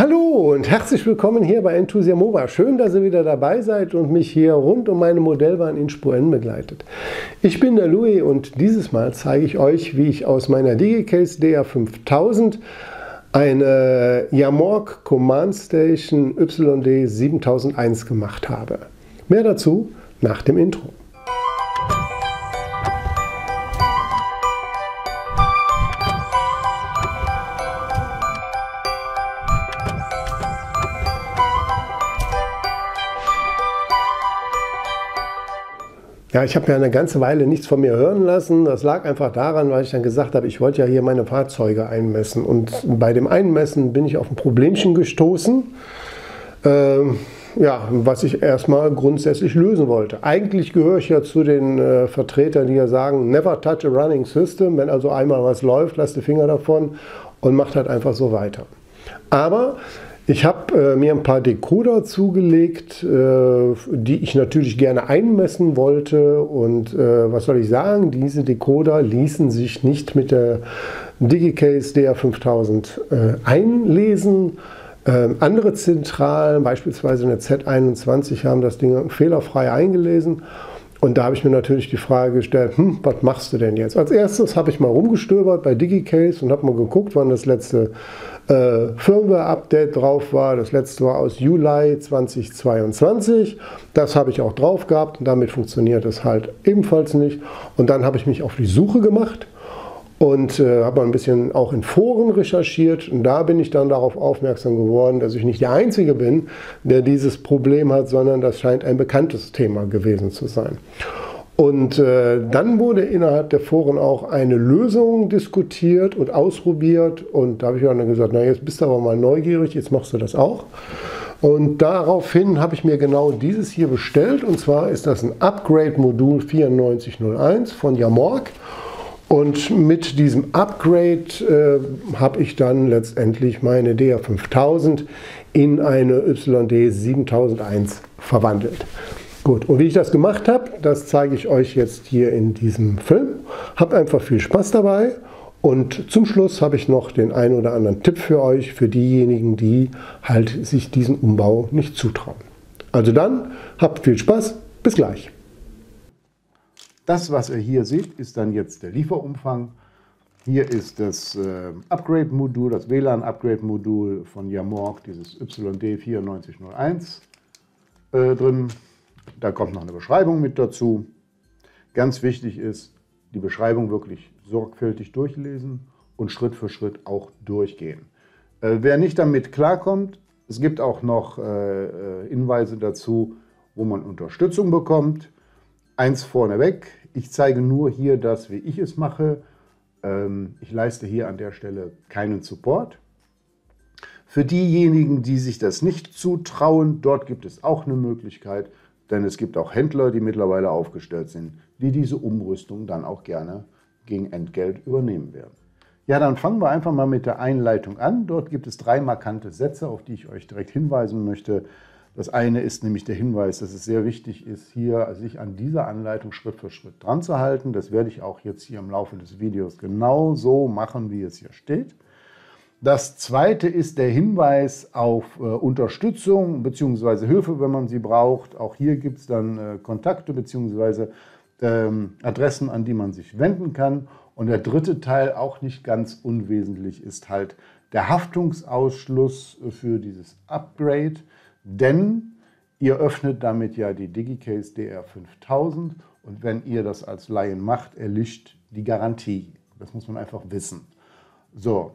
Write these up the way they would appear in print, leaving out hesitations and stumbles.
Hallo und herzlich willkommen hier bei Enthusiamova. Schön, dass ihr wieder dabei seid und mich hier rund um meine Modellbahn in Spur N begleitet. Ich bin der Louis und dieses Mal zeige ich euch, wie ich aus meiner DigiCase DR5000 eine Yamork Command Station YD 7001 gemacht habe. Mehr dazu nach dem Intro. Ja, ich habe ja eine ganze Weile nichts von mir hören lassen. Das lag einfach daran, weil ich dann gesagt habe, ich wollte ja hier meine Fahrzeuge einmessen. Und bei dem Einmessen bin ich auf ein Problemchen gestoßen, was ich erstmal grundsätzlich lösen wollte. Eigentlich gehöre ich ja zu den Vertretern, die ja sagen, never touch a running system. Wenn also einmal was läuft, lasst die Finger davon und macht halt einfach so weiter. Aber ich habe mir ein paar Decoder zugelegt, die ich natürlich gerne einmessen wollte. Und was soll ich sagen, diese Decoder ließen sich nicht mit der DigiCase DR5000 einlesen. Andere Zentralen, beispielsweise eine Z21, haben das Ding fehlerfrei eingelesen. Und da habe ich mir natürlich die Frage gestellt, was machst du denn jetzt? Als erstes habe ich mal rumgestöbert bei DigiCase und habe mal geguckt, wann das letzte Firmware-Update drauf war. Das letzte war aus Juli 2022. Das habe ich auch drauf gehabt und damit funktioniert es halt ebenfalls nicht. Und dann habe ich mich auf die Suche gemacht und habe mal ein bisschen auch in Foren recherchiert. Und da bin ich dann darauf aufmerksam geworden, dass ich nicht der Einzige bin, der dieses Problem hat, sondern das scheint ein bekanntes Thema gewesen zu sein. Und dann wurde innerhalb der Foren auch eine Lösung diskutiert und ausprobiert. Und da habe ich dann gesagt, na jetzt bist du aber mal neugierig, jetzt machst du das auch. Und daraufhin habe ich mir genau dieses hier bestellt. Und zwar ist das ein Upgrade-Modul 9401 von Yamork. Und mit diesem Upgrade habe ich dann letztendlich meine DR5000 in eine YD 7001 verwandelt. Gut, und wie ich das gemacht habe, das zeige ich euch jetzt hier in diesem Film. Habt einfach viel Spaß dabei und zum Schluss habe ich noch den einen oder anderen Tipp für euch, für diejenigen, die halt sich diesen Umbau nicht zutrauen. Also dann, habt viel Spaß, bis gleich. Das, was ihr hier seht, ist dann jetzt der Lieferumfang. Hier ist das Upgrade-Modul, das WLAN-Upgrade-Modul von Yamork, dieses YD 9401 drin. Da kommt noch eine Beschreibung mit dazu. Ganz wichtig ist, die Beschreibung wirklich sorgfältig durchlesen und Schritt für Schritt auch durchgehen. Wer nicht damit klarkommt, es gibt auch noch Hinweise dazu, wo man Unterstützung bekommt. Eins vorneweg, ich zeige nur hier das, wie ich es mache. Ich leiste hier an der Stelle keinen Support. Für diejenigen, die sich das nicht zutrauen, dort gibt es auch eine Möglichkeit, denn es gibt auch Händler, die mittlerweile aufgestellt sind, die diese Umrüstung dann auch gerne gegen Entgelt übernehmen werden. Ja, dann fangen wir einfach mal mit der Einleitung an. Dort gibt es 3 markante Sätze, auf die ich euch direkt hinweisen möchte. Das eine ist nämlich der Hinweis, dass es sehr wichtig ist, hier sich an dieser Anleitung Schritt für Schritt dran zu halten. Das werde ich auch jetzt hier im Laufe des Videos genau so machen, wie es hier steht. Das zweite ist der Hinweis auf Unterstützung bzw. Hilfe, wenn man sie braucht. Auch hier gibt es dann Kontakte bzw. Adressen, an die man sich wenden kann. Und der dritte Teil, auch nicht ganz unwesentlich, ist halt der Haftungsausschluss für dieses Upgrade. Denn ihr öffnet damit ja die DigiCase DR5000 und wenn ihr das als Laien macht, erlischt die Garantie. Das muss man einfach wissen. So,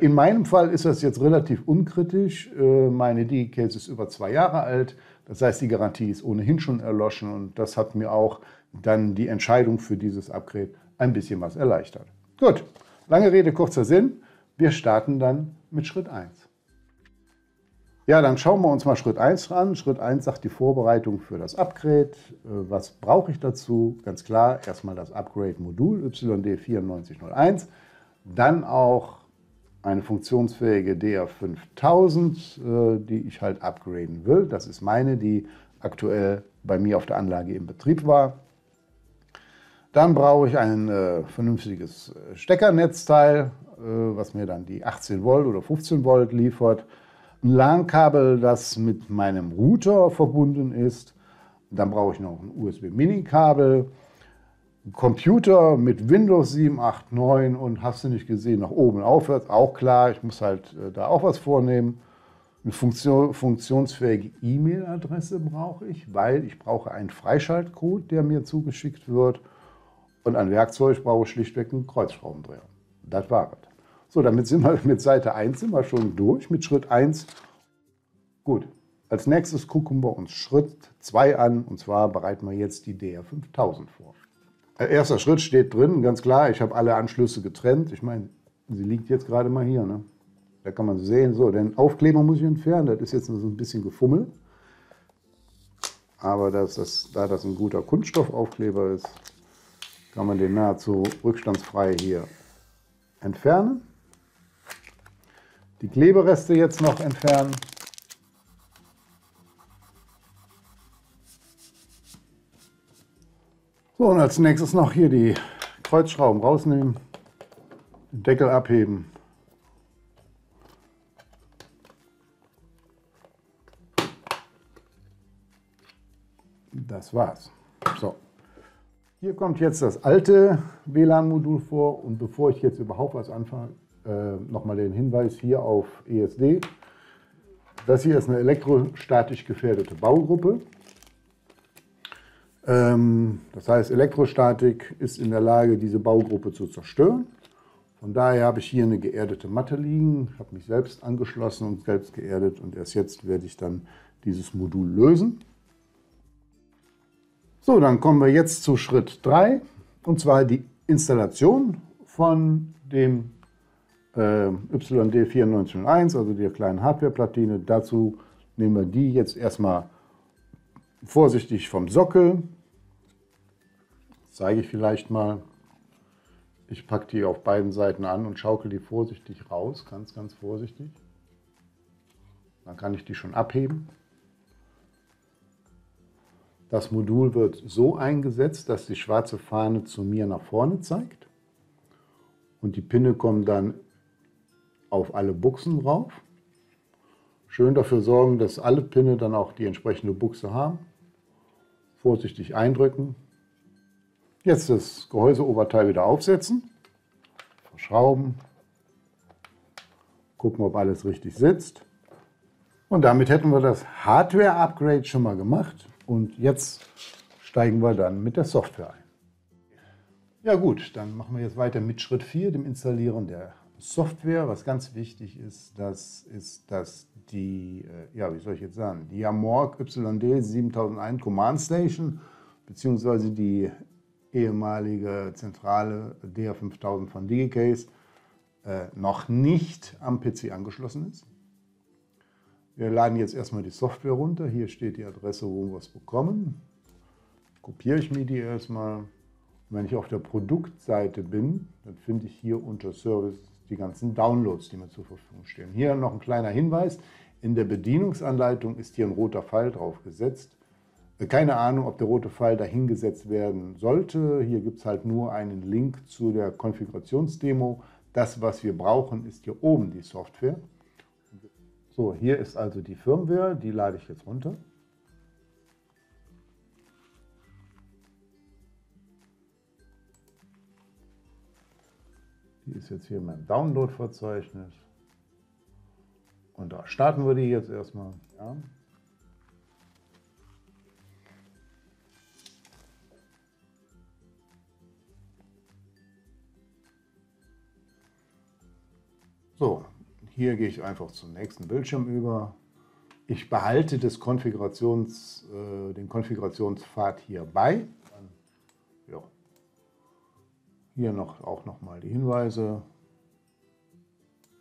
in meinem Fall ist das jetzt relativ unkritisch. Meine DigiCase ist über 2 Jahre alt. Das heißt, die Garantie ist ohnehin schon erloschen und das hat mir auch dann die Entscheidung für dieses Upgrade ein bisschen was erleichtert. Gut, lange Rede, kurzer Sinn. Wir starten dann mit Schritt 1. Ja, dann schauen wir uns mal Schritt 1 an. Schritt 1 sagt die Vorbereitung für das Upgrade. Was brauche ich dazu? Ganz klar, erstmal das Upgrade-Modul YD 9401. Dann auch eine funktionsfähige DR5000, die ich halt upgraden will. Das ist meine, die aktuell bei mir auf der Anlage im Betrieb war. Dann brauche ich ein vernünftiges Steckernetzteil, was mir dann die 18 Volt oder 15 Volt liefert. ein LAN-Kabel, das mit meinem Router verbunden ist. Dann brauche ich noch ein USB-Mini-Kabel, einen Computer mit Windows 7, 8, 9 und hast du nicht gesehen, nach oben und aufwärts. Auch klar, ich muss halt da auch was vornehmen. Eine funktionsfähige E-Mail-Adresse brauche ich, weil ich brauche einen Freischaltcode, der mir zugeschickt wird. Und an Werkzeug brauche ich schlichtweg einen Kreuzschraubendreher. Das war es. So, damit sind wir mit Seite 1 sind wir schon durch, mit Schritt 1. Gut, als nächstes gucken wir uns Schritt 2 an. Und zwar bereiten wir jetzt die DR5000 vor. Erster Schritt steht drin, ganz klar, ich habe alle Anschlüsse getrennt. Ich meine, sie liegt jetzt gerade mal hier, ne? Da kann man sehen, so, den Aufkleber muss ich entfernen, das ist jetzt so ein bisschen gefummelt. Aber da das ein guter Kunststoffaufkleber ist, kann man den nahezu rückstandsfrei hier entfernen. Die Klebereste jetzt noch entfernen. So, und als nächstes noch hier die Kreuzschrauben rausnehmen, den Deckel abheben. Das war's. So. Hier kommt jetzt das alte WLAN-Modul vor und bevor ich jetzt überhaupt was anfange, nochmal den Hinweis hier auf ESD. Das hier ist eine elektrostatisch gefährdete Baugruppe. Das heißt, Elektrostatik ist in der Lage, diese Baugruppe zu zerstören. Von daher habe ich hier eine geerdete Matte liegen, habe mich selbst angeschlossen und selbst geerdet und erst jetzt werde ich dann dieses Modul lösen. So, dann kommen wir jetzt zu Schritt 3 und zwar die Installation von dem YD9401, also der kleinen Hardwareplatine. Dazu nehmen wir die jetzt erstmal vorsichtig vom Sockel. Das zeige ich vielleicht mal. Ich packe die auf beiden Seiten an und schaukel die vorsichtig raus, ganz, ganz vorsichtig. Dann kann ich die schon abheben. Das Modul wird so eingesetzt, dass die schwarze Fahne zu mir nach vorne zeigt. Und die Pinne kommen dann auf alle Buchsen drauf. Schön dafür sorgen, dass alle Pinne dann auch die entsprechende Buchse haben. Vorsichtig eindrücken. Jetzt das Gehäuseoberteil wieder aufsetzen. Verschrauben. Gucken, ob alles richtig sitzt. Und damit hätten wir das Hardware-Upgrade schon mal gemacht. Und jetzt steigen wir dann mit der Software ein. Ja gut, dann machen wir jetzt weiter mit Schritt 4, dem Installieren der Software. Was ganz wichtig ist, dass die, wie soll ich jetzt sagen, die Yamork YD 7001 Command Station beziehungsweise die ehemalige zentrale DR5000 von Digicase noch nicht am PC angeschlossen ist. Wir laden jetzt erstmal die Software runter. Hier steht die Adresse, wo wir es bekommen. Kopiere ich mir die erstmal. Und wenn ich auf der Produktseite bin, dann finde ich hier unter Service die ganzen Downloads, die mir zur Verfügung stehen. Hier noch ein kleiner Hinweis. In der Bedienungsanleitung ist hier ein roter Pfeil drauf gesetzt. Keine Ahnung, ob der rote Pfeil dahin gesetzt werden sollte. Hier gibt es halt nur einen Link zu der Konfigurationsdemo. Das, was wir brauchen, ist hier oben die Software. So, hier ist also die Firmware, die lade ich jetzt runter. Die ist jetzt hier in meinem Download-Verzeichnis. Und da starten wir die jetzt erstmal. Ja. So, hier gehe ich einfach zum nächsten Bildschirm über. Ich behalte den Konfigurationspfad hier bei. Ja. Hier auch noch mal die Hinweise.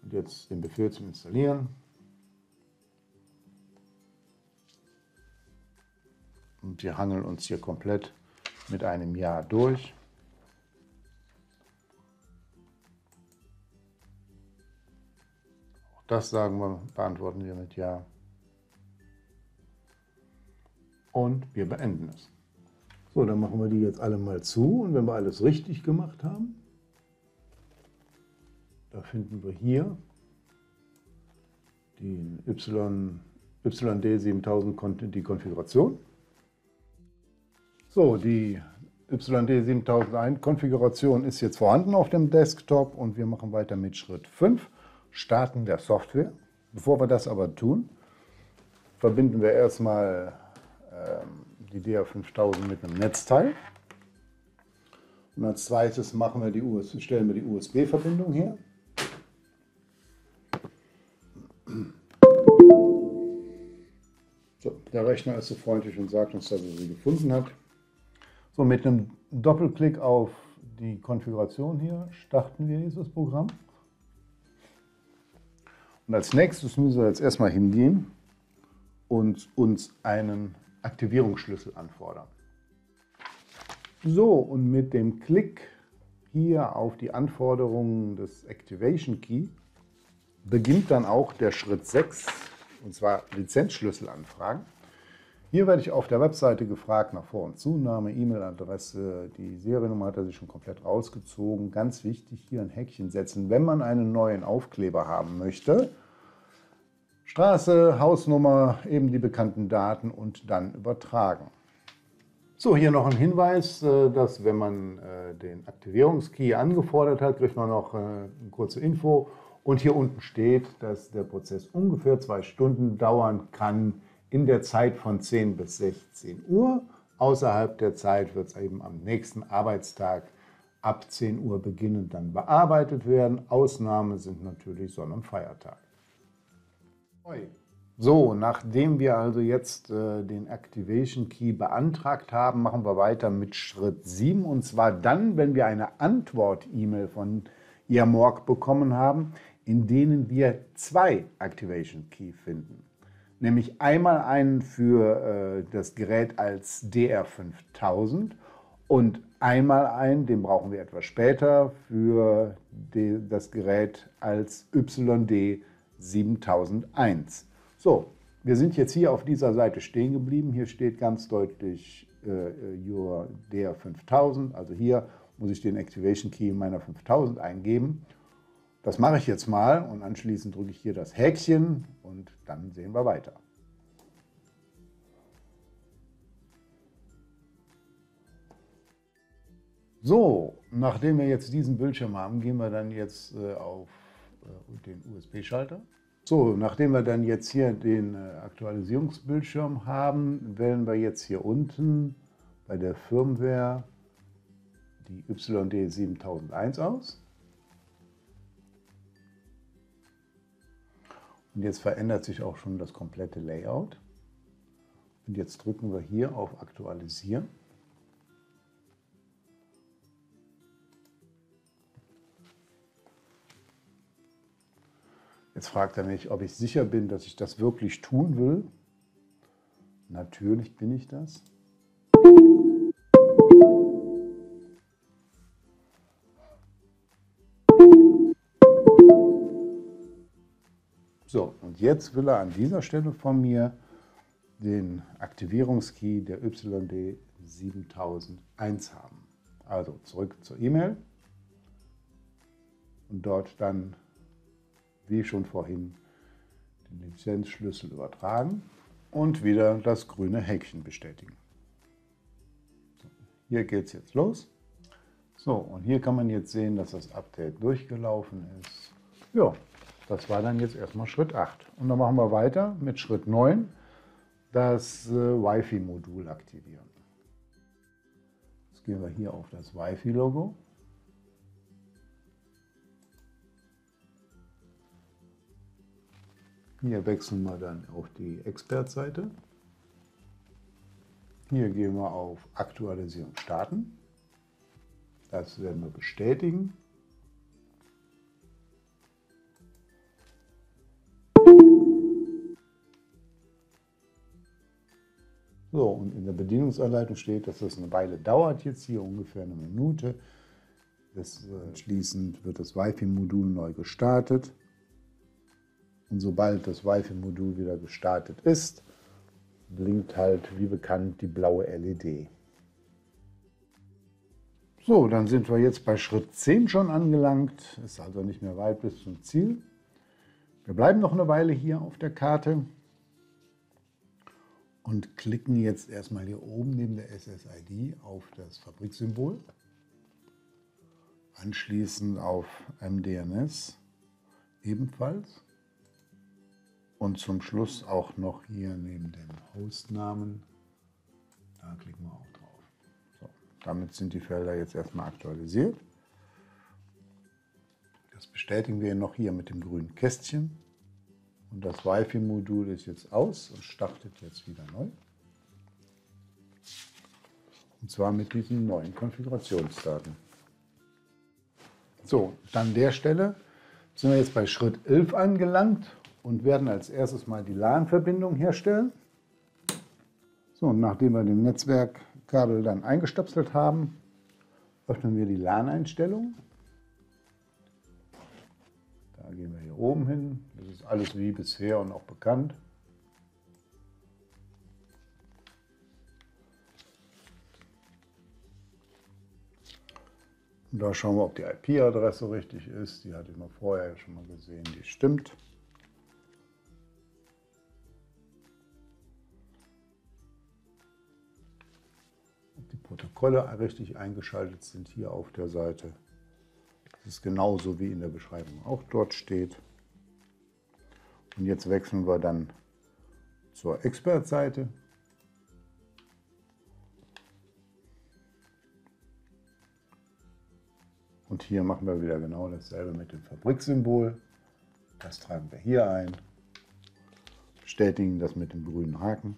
Und jetzt den Befehl zum Installieren. Und wir hangeln uns hier komplett mit einem Ja durch. Das beantworten wir mit Ja. Und wir beenden es. So, dann machen wir die jetzt alle mal zu. Und wenn wir alles richtig gemacht haben, da finden wir hier die YD 7000 die Konfiguration. So, die YD 7001 Konfiguration ist jetzt vorhanden auf dem Desktop und wir machen weiter mit Schritt 5, Starten der Software. Bevor wir das aber tun, verbinden wir erstmal die DR5000 mit einem Netzteil. Und als zweites stellen wir die USB-Verbindung her. So, der Rechner ist so freundlich und sagt uns, dass er sie gefunden hat. So, mit einem Doppelklick auf die Konfiguration hier starten wir dieses Programm. Und als nächstes müssen wir jetzt erstmal hingehen und uns einen Aktivierungsschlüssel anfordern. So, und mit dem Klick hier auf die Anforderungen des Activation Key beginnt dann auch der Schritt 6, und zwar Lizenzschlüssel anfragen. Hier werde ich auf der Webseite gefragt nach Vor- und Zunahme, E-Mail-Adresse, die Seriennummer hat er sich schon komplett rausgezogen. Ganz wichtig, hier ein Häkchen setzen, wenn man einen neuen Aufkleber haben möchte. Straße, Hausnummer, eben die bekannten Daten und dann übertragen. So, hier noch ein Hinweis, dass wenn man den Aktivierungskey angefordert hat, kriegt man noch eine kurze Info. Und hier unten steht, dass der Prozess ungefähr 2 Stunden dauern kann, in der Zeit von 10 bis 16 Uhr. Außerhalb der Zeit wird es eben am nächsten Arbeitstag ab 10 Uhr beginnend dann bearbeitet werden. Ausnahmen sind natürlich Sonn- und Feiertag. So, nachdem wir also jetzt den Activation Key beantragt haben, machen wir weiter mit Schritt 7. Und zwar dann, wenn wir eine Antwort-E-Mail von IAMORC bekommen haben, in denen wir 2 Activation Key finden. Nämlich einmal einen für das Gerät als DR5000 und einmal einen, den brauchen wir etwas später, für das Gerät als YD 7001. So, wir sind jetzt hier auf dieser Seite stehen geblieben. Hier steht ganz deutlich Your DR5000. Also hier muss ich den Activation Key meiner 5000 eingeben. Das mache ich jetzt mal und anschließend drücke ich hier das Häkchen und dann sehen wir weiter. So, nachdem wir jetzt diesen Bildschirm haben, gehen wir dann jetzt auf den USB-Schalter. So, nachdem wir dann jetzt hier den Aktualisierungsbildschirm haben, wählen wir jetzt hier unten bei der Firmware die YD 7001 aus. Und jetzt verändert sich auch schon das komplette Layout. Und jetzt drücken wir hier auf Aktualisieren. Jetzt fragt er mich, ob ich sicher bin, dass ich das wirklich tun will. Natürlich bin ich das. So, und jetzt will er an dieser Stelle von mir den Aktivierungskey der YD 7001 haben. Also zurück zur E-Mail und dort dann, wie schon vorhin, den Lizenzschlüssel übertragen und wieder das grüne Häkchen bestätigen. So, hier geht es jetzt los. So, und hier kann man jetzt sehen, dass das Update durchgelaufen ist. Ja, das war dann jetzt erstmal Schritt 8. Und dann machen wir weiter mit Schritt 9, das Wi-Fi-Modul aktivieren. Jetzt gehen wir hier auf das Wi-Fi-Logo. Hier wechseln wir dann auf die Expert-Seite. Hier gehen wir auf Aktualisierung starten. Das werden wir bestätigen. So, und in der Bedienungsanleitung steht, dass das eine Weile dauert, jetzt hier ungefähr eine Minute. Anschließend wird das Wi-Fi-Modul neu gestartet. Und sobald das Wi-Fi-Modul wieder gestartet ist, blinkt halt wie bekannt die blaue LED. So, dann sind wir jetzt bei Schritt 10 schon angelangt. Ist also nicht mehr weit bis zum Ziel. Wir bleiben noch eine Weile hier auf der Karte und klicken jetzt erstmal hier oben neben der SSID auf das Fabriksymbol. Anschließend auf MDNS ebenfalls. Und zum Schluss auch noch hier neben dem Hostnamen, da klicken wir auch drauf. So, damit sind die Felder jetzt erstmal aktualisiert. Das bestätigen wir noch hier mit dem grünen Kästchen. Und das Wi-Fi-Modul ist jetzt aus und startet jetzt wieder neu. Und zwar mit diesen neuen Konfigurationsdaten. So, an der Stelle sind wir jetzt bei Schritt 11 angelangt und werden als erstes mal die LAN-Verbindung herstellen. So, und nachdem wir den Netzwerkkabel dann eingestöpselt haben, öffnen wir die LAN-Einstellung. Da gehen wir hier oben hin. Das ist alles wie bisher und auch bekannt. Und da schauen wir, ob die IP-Adresse richtig ist. Die hatte ich mal vorher schon mal gesehen, die stimmt. Ob die Protokolle richtig eingeschaltet sind hier auf der Seite. Das ist genauso wie in der Beschreibung auch dort steht. Und jetzt wechseln wir dann zur Expert-Seite. Und hier machen wir wieder genau dasselbe mit dem Fabriksymbol. Das tragen wir hier ein. Bestätigen das mit dem grünen Haken.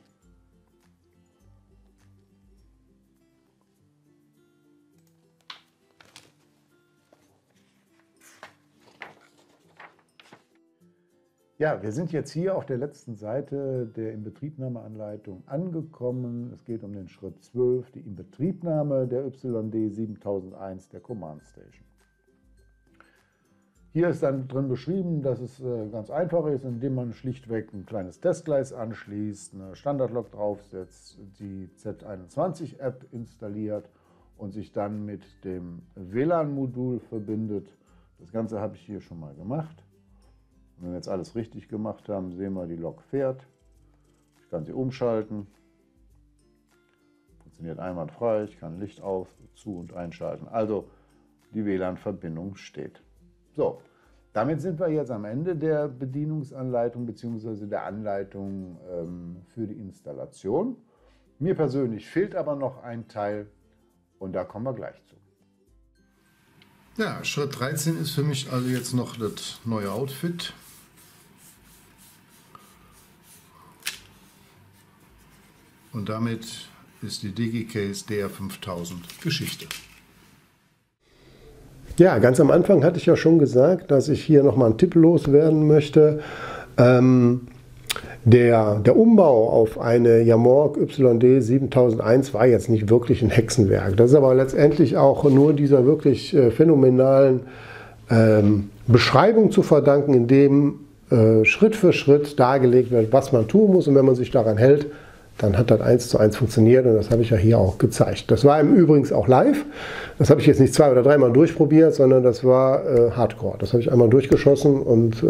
Ja, wir sind jetzt hier auf der letzten Seite der Inbetriebnahmeanleitung angekommen. Es geht um den Schritt 12, die Inbetriebnahme der YD 7001 der Command Station. Hier ist dann drin beschrieben, dass es ganz einfach ist, indem man schlichtweg ein kleines Testgleis anschließt, eine Standardlok draufsetzt, die Z21-App installiert und sich dann mit dem WLAN-Modul verbindet. Das Ganze habe ich hier schon mal gemacht. Wenn wir jetzt alles richtig gemacht haben, sehen wir, die Lok fährt. Ich kann sie umschalten. Funktioniert einwandfrei. Ich kann Licht auf, zu und einschalten. Also die WLAN-Verbindung steht. So, damit sind wir jetzt am Ende der Bedienungsanleitung bzw. der Anleitung für die Installation. Mir persönlich fehlt aber noch ein Teil und da kommen wir gleich zu. Ja, Schritt 13 ist für mich also jetzt noch das neue Outfit. Und damit ist die DigiCase DR5000 Geschichte. Ja, ganz am Anfang hatte ich ja schon gesagt, dass ich hier nochmal einen Tipp loswerden möchte. Der Umbau auf eine Yamork YD 7001 war jetzt nicht wirklich ein Hexenwerk. Das ist aber letztendlich auch nur dieser wirklich phänomenalen Beschreibung zu verdanken, in dem Schritt für Schritt dargelegt wird, was man tun muss. Und wenn man sich daran hält, dann hat das 1:1 funktioniert und das habe ich ja hier auch gezeigt. Das war im Übrigen auch live. Das habe ich jetzt nicht 2- oder 3-mal durchprobiert, sondern das war Hardcore. Das habe ich einmal durchgeschossen und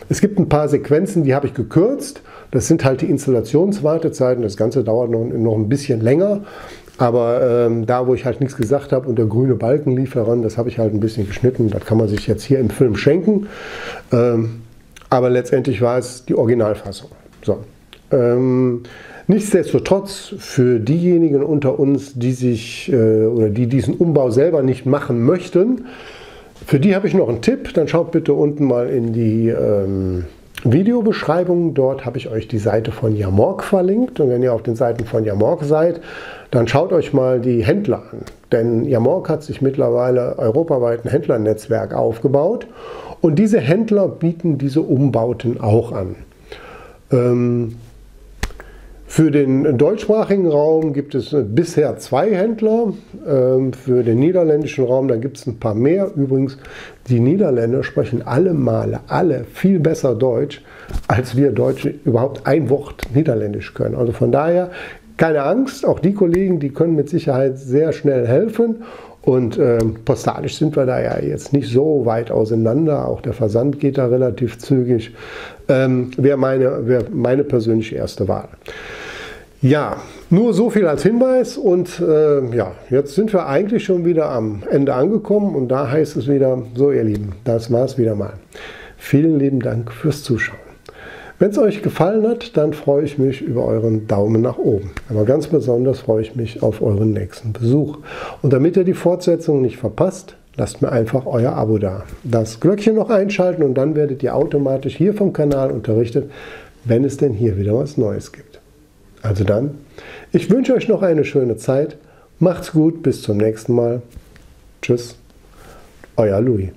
es gibt ein paar Sequenzen, die habe ich gekürzt. Das sind halt die Installationswartezeiten. Das Ganze dauert noch ein bisschen länger. Aber da, wo ich halt nichts gesagt habe und der grüne Balken lief heran, das habe ich halt ein bisschen geschnitten. Das kann man sich jetzt hier im Film schenken. Aber letztendlich war es die Originalfassung. So. Nichtsdestotrotz, für diejenigen unter uns, die sich oder die diesen Umbau selber nicht machen möchten, für die habe ich noch einen Tipp. Dann schaut bitte unten mal in die Videobeschreibung. Dort habe ich euch die Seite von Yamork verlinkt. Und wenn ihr auf den Seiten von Yamork seid, dann schaut euch mal die Händler an. Denn Yamork hat sich mittlerweile europaweit ein Händlernetzwerk aufgebaut. Und diese Händler bieten diese Umbauten auch an. Für den deutschsprachigen Raum gibt es bisher 2 Händler. Für den niederländischen Raum, da gibt es ein paar mehr. Übrigens, die Niederländer sprechen alle viel besser Deutsch, als wir Deutsche überhaupt ein Wort Niederländisch können. Also von daher keine Angst, auch die Kollegen, die können mit Sicherheit sehr schnell helfen. Und postalisch sind wir da ja jetzt nicht so weit auseinander. Auch der Versand geht da relativ zügig. Wäre meine persönliche erste Wahl. Ja, nur so viel als Hinweis. Und ja, jetzt sind wir eigentlich schon wieder am Ende angekommen. Und da heißt es wieder, so ihr Lieben, das war es wieder mal. Vielen lieben Dank fürs Zuschauen. Wenn es euch gefallen hat, dann freue ich mich über euren Daumen nach oben. Aber ganz besonders freue ich mich auf euren nächsten Besuch. Und damit ihr die Fortsetzung nicht verpasst, lasst mir einfach euer Abo da. Das Glöckchen noch einschalten und dann werdet ihr automatisch hier vom Kanal unterrichtet, wenn es denn hier wieder was Neues gibt. Also dann, ich wünsche euch noch eine schöne Zeit. Macht's gut, bis zum nächsten Mal. Tschüss, euer Louis.